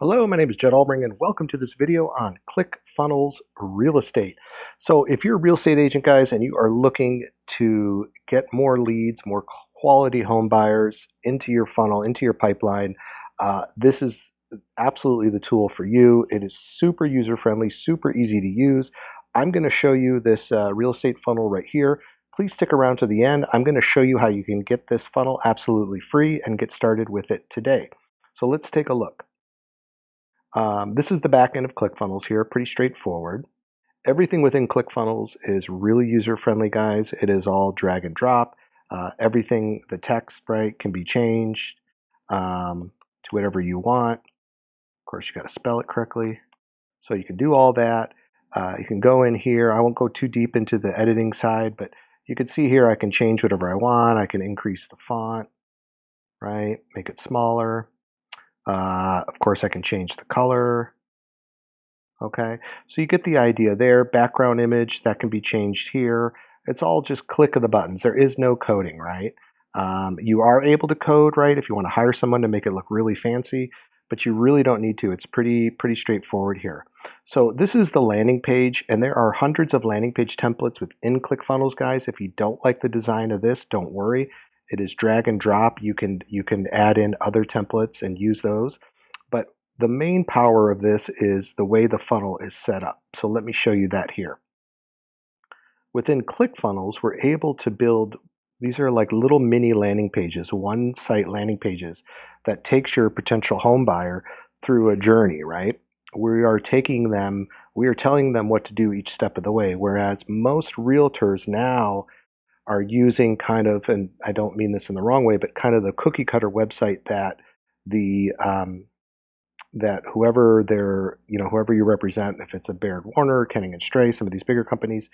Hello, my name is Jed Albring and welcome to this video on ClickFunnels Real Estate. So if you're a real estate agent, guys, and you are looking to get more leads, more quality home buyers into your funnel, into your pipeline, this is absolutely the tool for you. It is super user-friendly, super easy to use. I'm going to show you this real estate funnel right here. Please stick around to the end. I'm going to show you how you can get this funnel absolutely free and get started with it today. So let's take a look. This is the back end of ClickFunnels here, pretty straightforward. Everything within ClickFunnels is really user-friendly, guys. It is all drag and drop. Everything, the text, right, can be changed to whatever you want. Of course, you got to spell it correctly. So you can do all that. You can go in here. I won't go too deep into the editing side, but you can see here I can change whatever I want. I can increase the font, right, make it smaller. Of course, I can change the color. Okay, so you get the idea there. Background image, that can be changed here. It's all just click of the buttons. There is no coding, right? You are able to code, right, if you want to hire someone to make it look really fancy, but you really don't need to. It's pretty straightforward here. So this is the landing page, and there are hundreds of landing page templates within ClickFunnels, guys. If you don't like the design of this, don't worry. It is drag and drop. You can add in other templates and use those. But the main power of this is the way the funnel is set up. So let me show you that here. Within ClickFunnels, we're able to build, these are like little mini landing pages, one site landing pages that takes your potential home buyer through a journey, right? We are taking them, we are telling them what to do each step of the way, whereas most realtors now are using kind of, and I don't mean this in the wrong way, but kind of the cookie cutter website that the that whoever they're, whoever you represent, if it's a Baird Warner, Kenning and Stray, some of these bigger companies,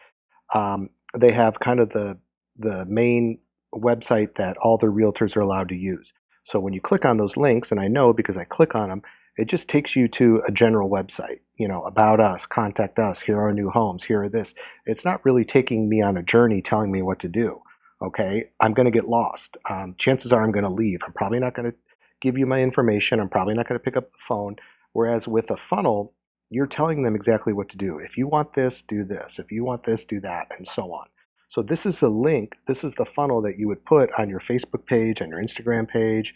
they have kind of the main website that all the realtors are allowed to use. So when you click on those links, and I know because I click on them, it just takes you to a general website, about us, contact us, here are new homes, here are this. It's not really taking me on a journey telling me what to do. Okay, I'm going to get lost. Chances are I'm going to leave. I'm probably not going to give you my information. I'm probably not going to pick up the phone. Whereas with a funnel, you're telling them exactly what to do. If you want this, do this. If you want this, do that, and so on. So this is the link, this is the funnel that you would put on your Facebook page, on your Instagram page,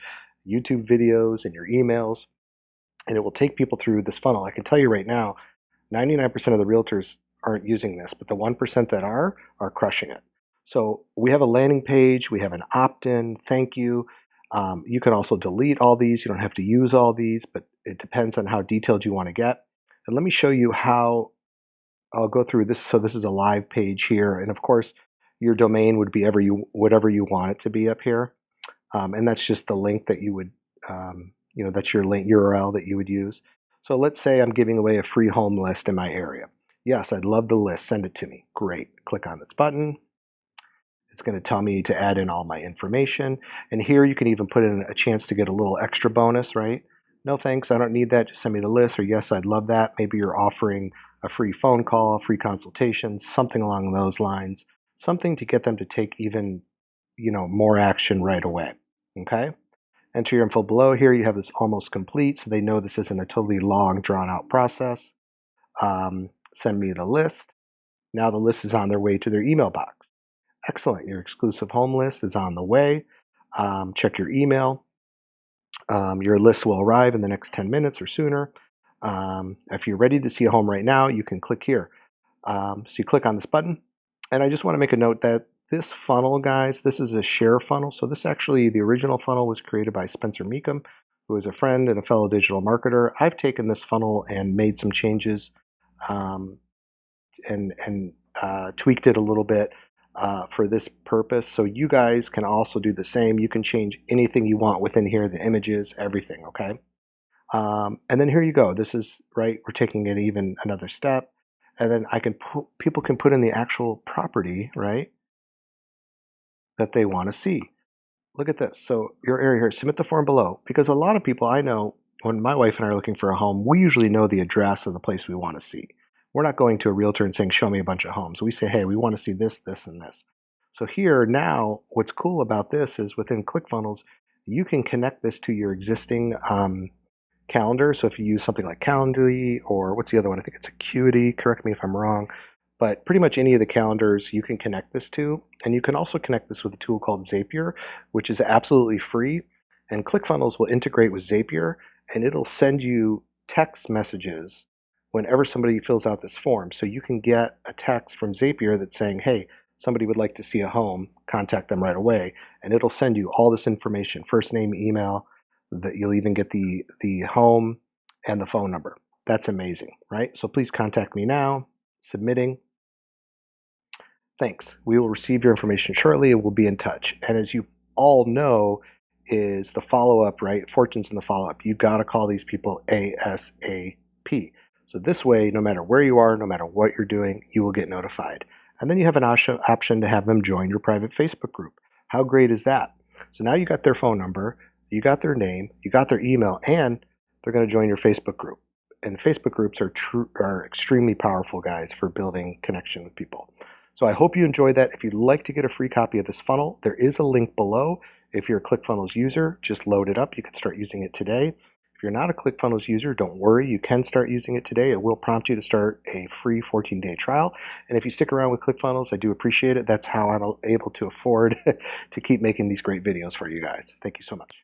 YouTube videos, and your emails, and it will take people through this funnel. I can tell you right now, 99% of the realtors aren't using this, but the 1% that are crushing it. So we have a landing page, we have an opt-in, thank you. You can also delete all these. You don't have to use all these, but it depends on how detailed you want to get. And let me show you how I'll go through this. So this is a live page here. And of course, your domain would be whatever you want it to be up here. And that's just the link that you would, that's your link URL that you would use. So let's say I'm giving away a free home list in my area. Yes, I'd love the list. Send it to me. Great. Click on this button. It's going to tell me to add in all my information. And here you can even put in a chance to get a little extra bonus, right? No thanks, I don't need that. Just send me the list. Or yes, I'd love that. Maybe you're offering a free phone call, free consultation, something along those lines. Something to get them to take even, more action right away. Okay? Enter your info below. Here you have this almost complete, so they know this isn't a totally long, drawn-out process. Send me the list. Now the list is on their way to their email box. Excellent. Your exclusive home list is on the way. Check your email. Your list will arrive in the next 10 minutes or sooner. If you're ready to see a home right now, you can click here. So you click on this button. And I just want to make a note that this funnel, guys, this is a share funnel. So this actually, the original funnel was created by Spencer Meekum, who is a friend and a fellow digital marketer. I've taken this funnel and made some changes and tweaked it a little bit for this purpose. So you guys can also do the same. You can change anything you want within here, the images, everything, okay? And then here you go. This is, right, we're taking it even another step. And then people can put in the actual property, right, that they want to see. Look at this. So your area here, submit the form below. Because a lot of people I know, when my wife and I are looking for a home, we usually know the address of the place we want to see. We're not going to a realtor and saying, show me a bunch of homes. We say, hey, we want to see this, this, and this. So here now, what's cool about this is within ClickFunnels, you can connect this to your existing calendar. So if you use something like Calendly, or what's the other one? I think it's Acuity. Correct me if I'm wrong. But pretty much any of the calendars you can connect this to. And you can also connect this with a tool called Zapier, which is absolutely free. And ClickFunnels will integrate with Zapier, and it'll send you text messages whenever somebody fills out this form. So you can get a text from Zapier that's saying, hey, somebody would like to see a home, contact them right away. And it'll send you all this information, first name, email, that you'll even get the home and the phone number. That's amazing, right? So please contact me now. Submitting. Thanks. We will receive your information shortly and we'll be in touch. And as you all know, is the follow-up, right? Fortune's in the follow-up. You've got to call these people ASAP. So this way, no matter where you are, no matter what you're doing, you will get notified. And then you have an option to have them join your private Facebook group. How great is that? So now you got their phone number, you got their name, you got their email, and they're going to join your Facebook group. And Facebook groups are extremely powerful, guys, for building connection with people. So I hope you enjoyed that. If you'd like to get a free copy of this funnel, there is a link below. If you're a ClickFunnels user, just load it up. You can start using it today. If you're not a ClickFunnels user, don't worry. You can start using it today. It will prompt you to start a free 14-day trial. And if you stick around with ClickFunnels, I do appreciate it. That's how I'm able to afford to keep making these great videos for you guys. Thank you so much.